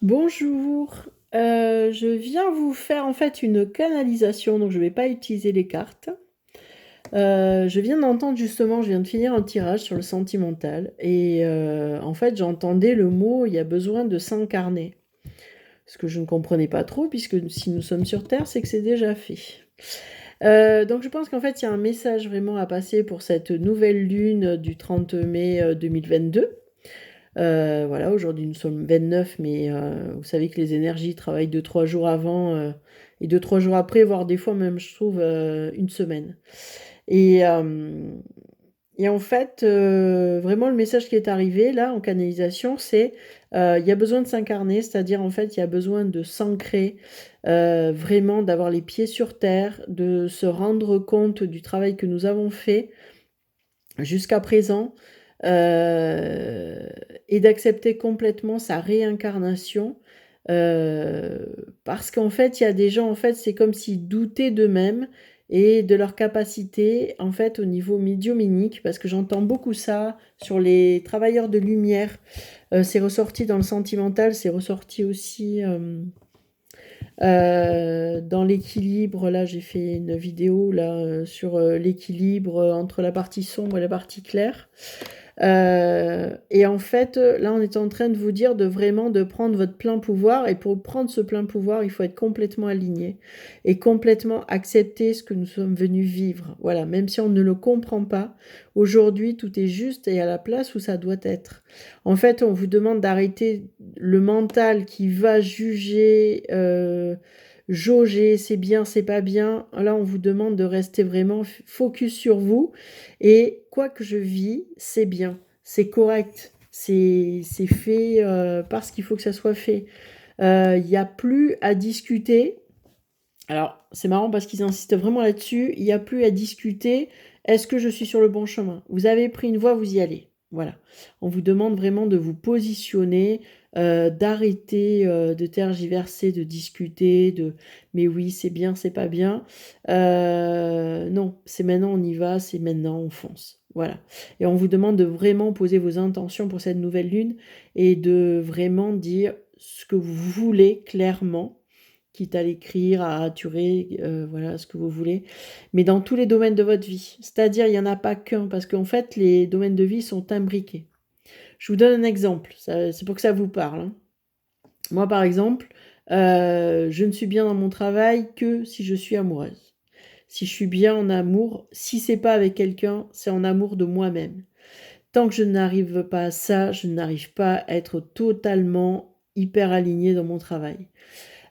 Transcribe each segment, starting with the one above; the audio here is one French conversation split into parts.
Bonjour, je viens vous faire en fait une canalisation, donc je ne vais pas utiliser les cartes. Je viens d'entendre justement, je viens de finir un tirage sur le sentimental et en fait j'entendais le mot: «Il y a besoin de s'incarner». Ce que je ne comprenais pas trop puisque si nous sommes sur terre, c'est que c'est déjà fait. Donc je pense qu'en fait il y a un message vraiment à passer pour cette nouvelle lune du 30 mai, 2022. Voilà, aujourd'hui nous sommes 29, mais vous savez que les énergies travaillent 2-3 jours avant, et 2-3 jours après, voire des fois même je trouve, 1 semaine. Et hem et en fait, vraiment le message qui est arrivé là en canalisation, c'est, il y a besoin de s'incarner, c'est-à-dire en fait, il y a besoin de s'ancrer, vraiment d'avoir les pieds sur terre, de se rendre compte du travail que nous avons fait jusqu'à présent, heu et d'accepter complètement sa réincarnation, parce qu'en fait, il y a des gens, en fait, c'est comme s'ils doutaient d'eux-mêmes et de leurs capacités, en fait, au niveau médiumnique, parce que j'entends beaucoup ça sur les travailleurs de lumière. C'est ressorti dans le sentimental, c'est ressorti aussi, dans l'équilibre. Là, j'ai fait une vidéo là, sur, l'équilibre, entre la partie sombre et la partie claire. Et en fait, là, on est en train de vous dire de vraiment de prendre votre plein pouvoir et pour prendre ce plein pouvoir, il faut être complètement aligné et complètement accepter ce que nous sommes venus vivre. Voilà, même si on ne le comprend pas, aujourd'hui, tout est juste et à la place où ça doit être. En fait, on vous demande d'arrêter le mental qui va juger, jauger, c'est bien, c'est pas bien. Là, on vous demande de rester vraiment focus sur vous et quoi que je vis, c'est bien, c'est correct, c'est fait, parce qu'il faut que ça soit fait. Il y a plus à discuter. Alors, c'est marrant parce qu'ils insistent vraiment là-dessus. Il y a plus à discuter. Est-ce que je suis sur le bon chemin? Vous avez pris une voie, vous y allez. Voilà. On vous demande vraiment de vous positionner, d'arrêter, de tergiverser, de discuter, de: «Mais oui, c'est bien, c'est pas bien». Non, c'est maintenant, on y va, c'est maintenant, on fonce. Voilà. Et on vous demande de vraiment poser vos intentions pour cette nouvelle lune et de vraiment dire ce que vous voulez clairement, quitte à l'écrire, à raturer, voilà, ce que vous voulez, mais dans tous les domaines de votre vie. C'est-à-dire, il y en a pas qu'un, parce qu'en fait, les domaines de vie sont imbriqués. Je vous donne un exemple, ça c'est pour que ça vous parle, hein. Moi, par exemple, je ne suis bien dans mon travail que si je suis amoureuse. Si je suis bien en amour, si c'est pas avec quelqu'un, c'est en amour de moi-même. Tant que je n'arrive pas à ça, je n'arrive pas à être totalement hyper alignée dans mon travail.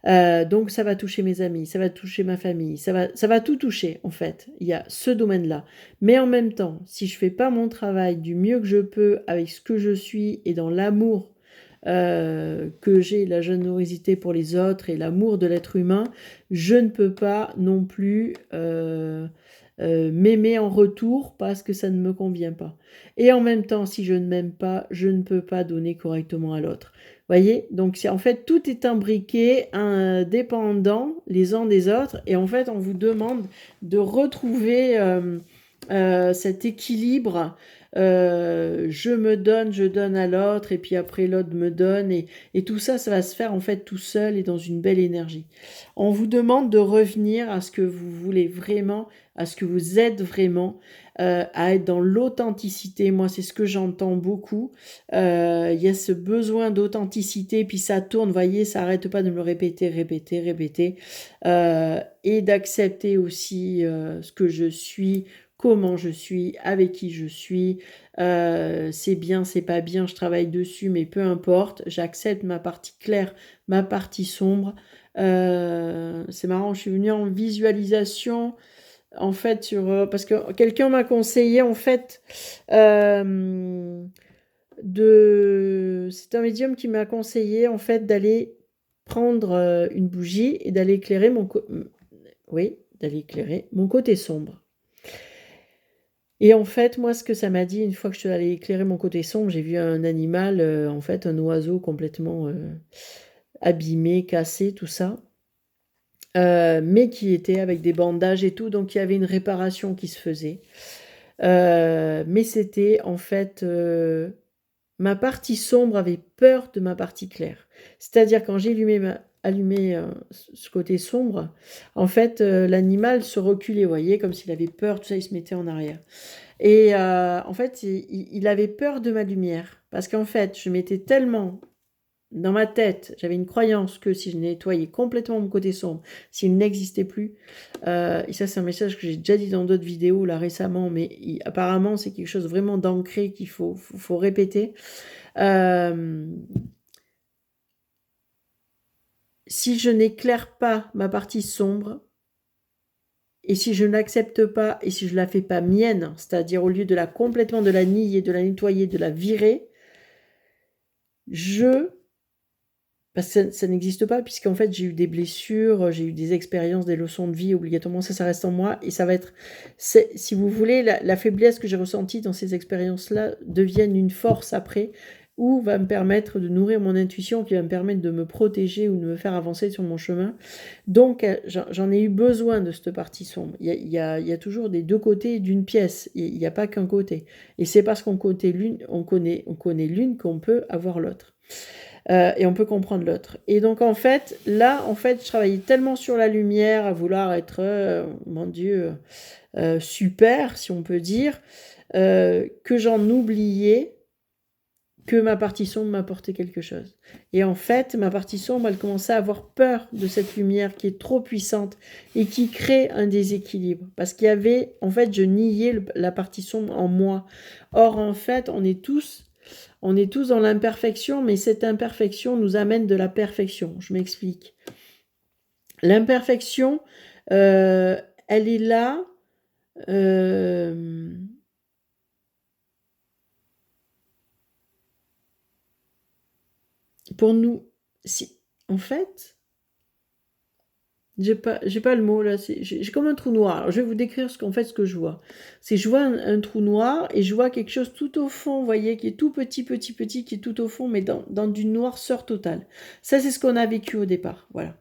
Donc ça va toucher mes amis, ça va toucher ma famille, ça va tout toucher en fait. Il y a ce domaine-là. Mais en même temps, si je fais pas mon travail du mieux que je peux avec ce que je suis et dans l'amour, que j'ai, la générosité pour les autres et l'amour de l'être humain, je ne peux pas non plus, m'aimer en retour parce que ça ne me convient pas. Et en même temps, si je ne m'aime pas, je ne peux pas donner correctement à l'autre. Voyez? Donc c'est en fait tout est imbriqué, dépendant les uns des autres et en fait on vous demande de retrouver, cet équilibre, je me donne, je donne à l'autre et puis après l'autre me donne et tout ça, ça va se faire en fait tout seul et dans une belle énergie. On vous demande de revenir à ce que vous voulez vraiment, à ce que vous êtes vraiment, à être dans l'authenticité. Moi, c'est ce que j'entends beaucoup. Il y a ce besoin d'authenticité, puis ça tourne, voyez, ça arrête pas de me le répéter, répéter, répéter, et d'accepter aussi, ce que je suis, comment je suis, avec qui je suis. C'est bien, c'est pas bien, je travaille dessus, mais peu importe, j'accepte ma partie claire, ma partie sombre. C'est marrant, je suis venue en visualisation, en fait, sur, parce que quelqu'un m'a conseillé, en fait, c'est un médium qui m'a conseillé, en fait, d'aller prendre, une bougie et d'aller éclairer oui, d'aller éclairer mon côté sombre. Et en fait, moi, ce que ça m'a dit, une fois que je suis allée éclairer mon côté sombre, j'ai vu un animal, en fait, un oiseau complètement, abîmé, cassé, tout ça, mais qui était avec des bandages et tout, donc il y avait une réparation qui se faisait. Mais c'était en fait, ma partie sombre avait peur de ma partie claire. C'est-à-dire quand j'ai allumé ce côté sombre, en fait, l'animal se reculait, vous voyez, comme s'il avait peur, tout ça, il se mettait en arrière. Et en fait, il avait peur de ma lumière. Parce qu'en fait, je m'étais tellement dans ma tête, j'avais une croyance que si je nettoyais complètement mon côté sombre, s'il n'existait plus, et ça c'est un message que j'ai déjà dit dans d'autres vidéos là récemment, mais apparemment c'est quelque chose vraiment d'ancré qu'il faut répéter. Si je n'éclaire pas ma partie sombre, et si je n'accepte pas, et si je la fais pas mienne, c'est-à-dire au lieu de la complètement de la nier, de la nettoyer, de la virer, parce que ça n'existe pas, puisqu'en fait, j'ai eu des blessures, j'ai eu des expériences, des leçons de vie, obligatoirement, ça reste en moi, et ça va être, si vous voulez, la faiblesse que j'ai ressentie dans ces expériences-là deviennent une force après, ou va me permettre de nourrir mon intuition, qui va me permettre de me protéger ou de me faire avancer sur mon chemin. Donc, j'en ai eu besoin de cette partie sombre. Il y a toujours des deux côtés d'une pièce, il n'y a pas qu'un côté. Et c'est parce qu'on connaît l'une qu'on peut avoir l'autre. Et on peut comprendre l'autre. Et donc en fait, là, je travaillais tellement sur la lumière, à vouloir être, mon Dieu, super, si on peut dire, que j'en oubliais que ma partie sombre m'apportait quelque chose. Et en fait, ma partie sombre, elle commençait à avoir peur de cette lumière qui est trop puissante et qui crée un déséquilibre. Parce qu'il y avait, en fait, je niais la partie sombre en moi. Or, en fait, on est tous dans l'imperfection, mais cette imperfection nous amène de la perfection. Je m'explique. L'imperfection, elle est là pour nous. En fait, j'ai pas le mot là. J'ai comme un trou noir. Alors, je vais vous décrire ce que je vois. Je vois un trou noir et je vois quelque chose tout au fond, vous voyez, qui est tout petit, qui est tout au fond, mais dans d'une noirceur totale. Ça, c'est ce qu'on a vécu au départ. Voilà.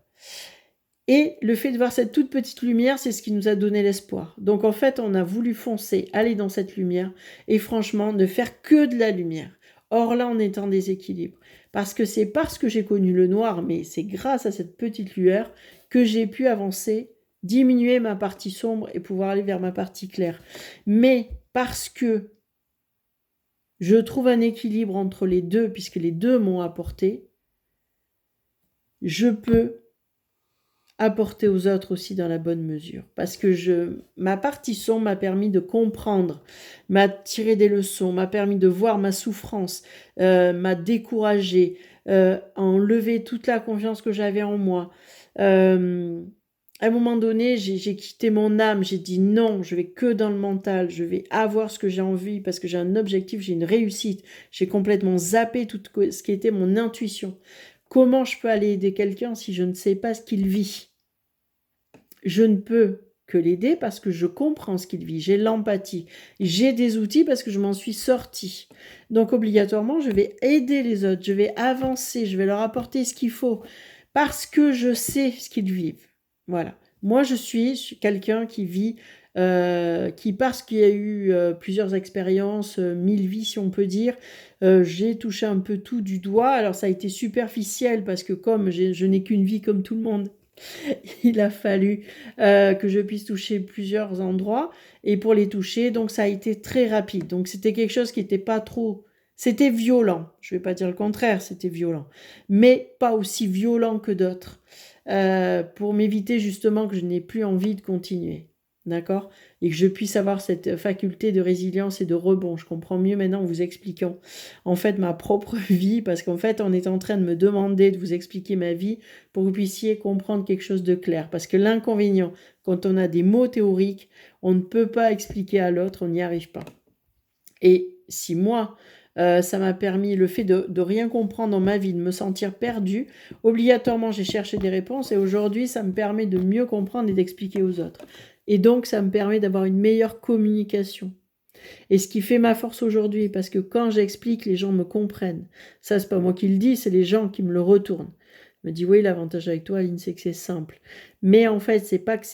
Et le fait de voir cette toute petite lumière, c'est ce qui nous a donné l'espoir. Donc en fait, on a voulu foncer, aller dans cette lumière, et franchement, ne faire que de la lumière. Or là, on est en déséquilibre. Parce que c'est parce que j'ai connu le noir, mais c'est grâce à cette petite lueur que j'ai pu avancer, diminuer ma partie sombre et pouvoir aller vers ma partie claire. Mais parce que je trouve un équilibre entre les deux, puisque les deux m'ont apporté, je peux apporter aux autres aussi dans la bonne mesure. Parce que ma partie sombre m'a permis de comprendre, m'a tiré des leçons, m'a permis de voir ma souffrance, m'a découragé, enlevé toute la confiance que j'avais en moi. À un moment donné, j'ai quitté mon âme, j'ai dit non, je vais que dans le mental, je vais avoir ce que j'ai envie parce que j'ai un objectif, j'ai une réussite. J'ai complètement zappé tout ce qui était mon intuition. Comment je peux aller aider quelqu'un si je ne sais pas ce qu'il vit? Je ne peux que l'aider parce que je comprends ce qu'il vit, j'ai l'empathie, j'ai des outils parce que je m'en suis sortie. Donc obligatoirement, je vais aider les autres, je vais avancer, je vais leur apporter ce qu'il faut parce que je sais ce qu'ils vivent. Voilà. Moi, je suis quelqu'un qui vit, qui parce qu'il y a eu plusieurs expériences, 1000 vies si on peut dire, j'ai touché un peu tout du doigt. Alors ça a été superficiel parce que comme je n'ai qu'une vie comme tout le monde, il a fallu que je puisse toucher plusieurs endroits et pour les toucher, donc ça a été très rapide. Donc c'était quelque chose qui n'était pas trop... C'était violent, je ne vais pas dire le contraire, c'était violent, mais pas aussi violent que d'autres pour m'éviter justement que je n'ai plus envie de continuer. D'accord? Et que je puisse avoir cette faculté de résilience et de rebond. Je comprends mieux maintenant en vous expliquant en fait ma propre vie, parce qu'en fait on est en train de me demander de vous expliquer ma vie pour que vous puissiez comprendre quelque chose de clair. Parce que l'inconvénient, quand on a des mots théoriques, on ne peut pas expliquer à l'autre, on n'y arrive pas. Et si moi, ça m'a permis, le fait de rien comprendre dans ma vie, de me sentir perdue, obligatoirement j'ai cherché des réponses et aujourd'hui ça me permet de mieux comprendre et d'expliquer aux autres. Et donc ça me permet d'avoir une meilleure communication. Et ce qui fait ma force aujourd'hui, parce que quand j'explique, les gens me comprennent. Ça, c'est pas moi qui le dis, c'est les gens qui me le retournent. Ils me disent, oui, l'avantage avec toi, Aline, c'est que c'est simple. Mais en fait, c'est pas que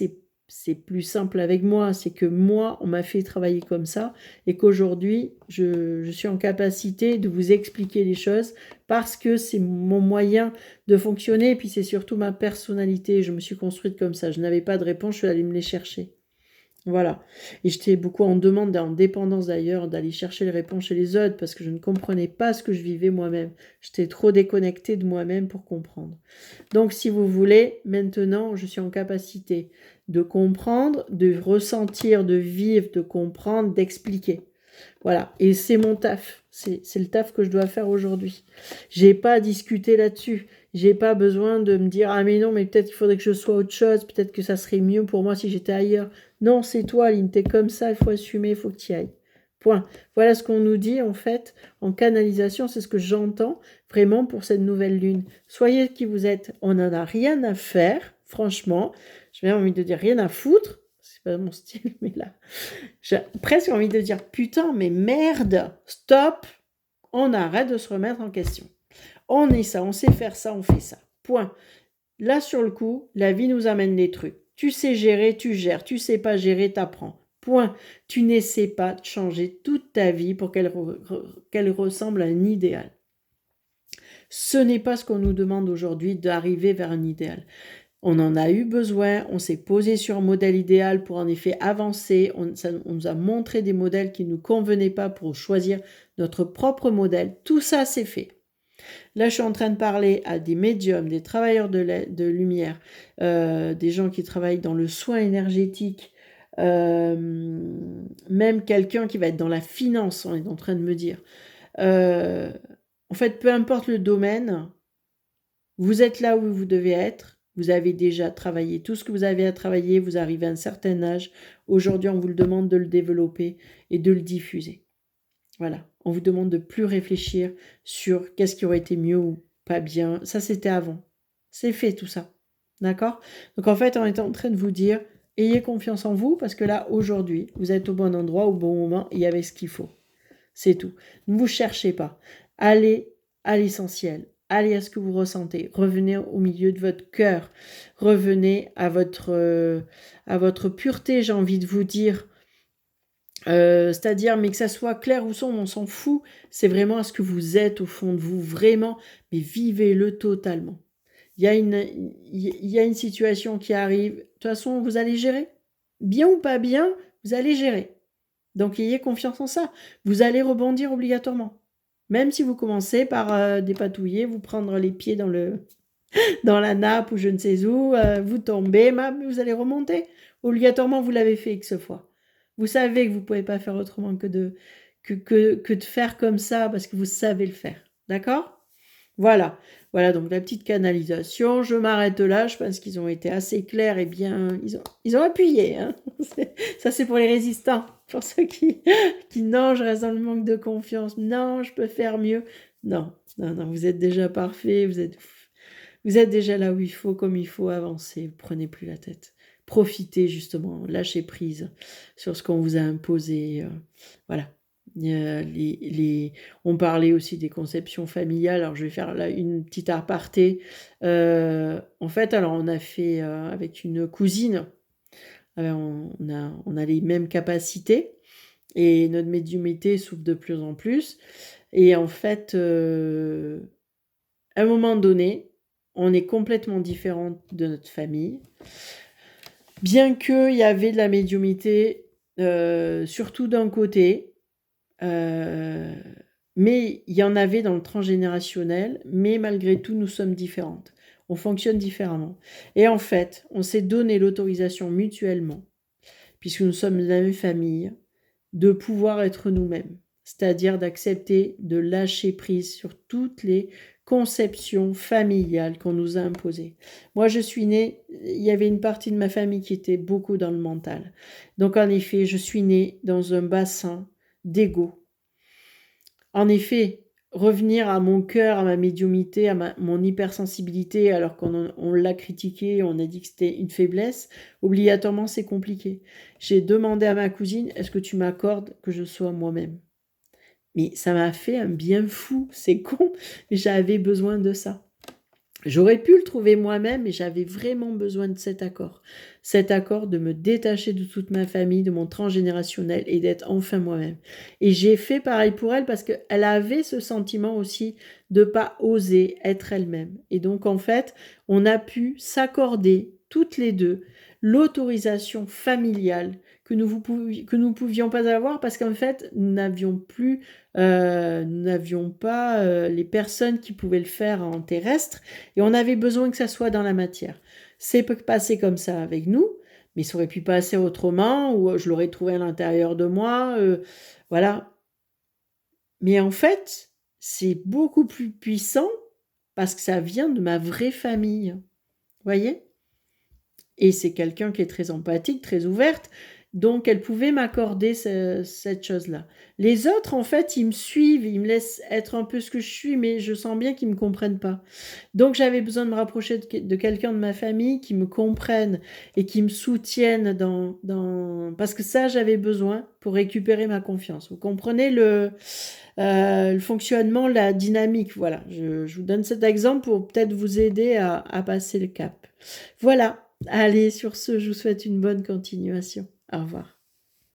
c'est plus simple avec moi, c'est que moi, on m'a fait travailler comme ça et qu'aujourd'hui, je suis en capacité de vous expliquer les choses parce que c'est mon moyen de fonctionner et puis c'est surtout ma personnalité. Je me suis construite comme ça. Je n'avais pas de réponse, je suis allée me les chercher. Voilà. Et j'étais beaucoup en demande, en dépendance d'ailleurs, d'aller chercher les réponses chez les autres parce que je ne comprenais pas ce que je vivais moi-même. J'étais trop déconnectée de moi-même pour comprendre. Donc, si vous voulez, maintenant, je suis en capacité de comprendre, de ressentir, de vivre, de comprendre, d'expliquer. Voilà. Et c'est mon taf. C'est le taf que je dois faire aujourd'hui. J'ai pas à discuter là-dessus. J'ai pas besoin de me dire, ah mais non, mais peut-être qu'il faudrait que je sois autre chose. Peut-être que ça serait mieux pour moi si j'étais ailleurs. Non, c'est toi, Aline, t'es comme ça, il faut assumer, il faut que tu y ailles. Point. Voilà ce qu'on nous dit, en fait, en canalisation, c'est ce que j'entends vraiment pour cette nouvelle lune. Soyez qui vous êtes. On n'en a rien à faire, franchement. J'ai même envie de dire rien à foutre. C'est pas mon style, mais là, j'ai presque envie de dire putain, mais merde, stop, on arrête de se remettre en question. On est ça, on sait faire ça, on fait ça. Point. Là, sur le coup, la vie nous amène des trucs. Tu sais gérer, tu gères. Tu sais pas gérer, t'apprends. Point. Tu n'essaies pas de changer toute ta vie pour qu'elle ressemble à un idéal. Ce n'est pas ce qu'on nous demande aujourd'hui d'arriver vers un idéal. On en a eu besoin, on s'est posé sur un modèle idéal pour en effet avancer, on nous a montré des modèles qui ne nous convenaient pas pour choisir notre propre modèle. Tout ça, c'est fait. Là, je suis en train de parler à des médiums, des travailleurs de lumière, des gens qui travaillent dans le soin énergétique, même quelqu'un qui va être dans la finance, on est en train de me dire. En fait, peu importe le domaine, vous êtes là où vous devez être. Vous avez déjà travaillé tout ce que vous avez à travailler, vous arrivez à un certain âge. Aujourd'hui, on vous le demande de le développer et de le diffuser. Voilà, on vous demande de plus réfléchir sur qu'est-ce qui aurait été mieux ou pas bien. Ça, c'était avant. C'est fait tout ça. D'accord? Donc en fait, on est en train de vous dire, ayez confiance en vous parce que là, aujourd'hui, vous êtes au bon endroit, au bon moment et avec ce qu'il faut. C'est tout. Ne vous cherchez pas. Allez à l'essentiel. Allez à ce que vous ressentez. Revenez au milieu de votre cœur. Revenez à votre pureté, j'ai envie de vous dire. C'est-à-dire, mais que ça soit clair ou sombre, on s'en fout. C'est vraiment à ce que vous êtes au fond de vous, vraiment. Mais vivez-le totalement. Il y a une situation qui arrive. De toute façon, vous allez gérer. Bien ou pas bien, vous allez gérer. Donc, ayez confiance en ça. Vous allez rebondir obligatoirement. Même si vous commencez par dépatouiller, vous prendre les pieds dans la nappe ou je ne sais où, vous tombez, vous allez remonter. Obligatoirement, vous l'avez fait X fois. Vous savez que vous ne pouvez pas faire autrement que de faire comme ça parce que vous savez le faire. D'accord ? Voilà. Voilà donc la petite canalisation. Je m'arrête là. Je pense qu'ils ont été assez clairs et bien. Ils ont appuyé. Hein. Ça, c'est pour les résistants. Pour ceux qui non, je reste dans le manque de confiance. Non, je peux faire mieux. Non, vous êtes déjà parfait. Vous êtes déjà là où il faut, comme il faut avancer. Vous prenez plus la tête. Profitez justement, lâchez prise sur ce qu'on vous a imposé. Voilà. On parlait aussi des conceptions familiales. Alors je vais faire là une petite aparté. En fait, alors on a fait avec une cousine. On a les mêmes capacités et notre médiumnité s'ouvre de plus en plus. Et en fait, à un moment donné, on est complètement différente de notre famille. Bien qu'il y avait de la médiumnité, surtout d'un côté, mais il y en avait dans le transgénérationnel, mais malgré tout, nous sommes différentes. On fonctionne différemment. Et en fait, on s'est donné l'autorisation mutuellement, puisque nous sommes de la même famille, de pouvoir être nous-mêmes. C'est-à-dire d'accepter de lâcher prise sur toutes les conceptions familiales qu'on nous a imposées. Moi, je suis née, il y avait une partie de ma famille qui était beaucoup dans le mental. Donc, en effet, je suis née dans un bassin d'ego. En effet, revenir à mon cœur, à ma médiumnité, à mon hypersensibilité, alors qu'on l'a critiqué, on a dit que c'était une faiblesse, obligatoirement, c'est compliqué. J'ai demandé à ma cousine, est-ce que tu m'accordes que je sois moi-même ? Mais ça m'a fait un bien fou, c'est con, mais j'avais besoin de ça. J'aurais pu le trouver moi-même, mais j'avais vraiment besoin de cet accord. Cet accord de me détacher de toute ma famille, de mon transgénérationnel et d'être enfin moi-même. Et j'ai fait pareil pour elle parce qu'elle avait ce sentiment aussi de pas oser être elle-même. Et donc, en fait, on a pu s'accorder toutes les deux l'autorisation familiale que nous pouvions pas avoir parce qu'en fait, nous n'avions pas les personnes qui pouvaient le faire en terrestre et on avait besoin que ça soit dans la matière. C'est passé comme ça avec nous, mais ça aurait pu passer autrement, ou je l'aurais trouvé à l'intérieur de moi, voilà. Mais en fait, c'est beaucoup plus puissant parce que ça vient de ma vraie famille. Vous voyez? Et c'est quelqu'un qui est très empathique, très ouverte, donc elle pouvait m'accorder cette chose-là. Les autres, en fait, ils me suivent, ils me laissent être un peu ce que je suis, mais je sens bien qu'ils ne me comprennent pas. Donc j'avais besoin de me rapprocher de quelqu'un de ma famille qui me comprenne et qui me soutienne Parce que ça, j'avais besoin pour récupérer ma confiance. Vous comprenez le fonctionnement, la dynamique. Voilà, je vous donne cet exemple pour peut-être vous aider à passer le cap. Voilà. Allez, sur ce, je vous souhaite une bonne continuation. Au revoir.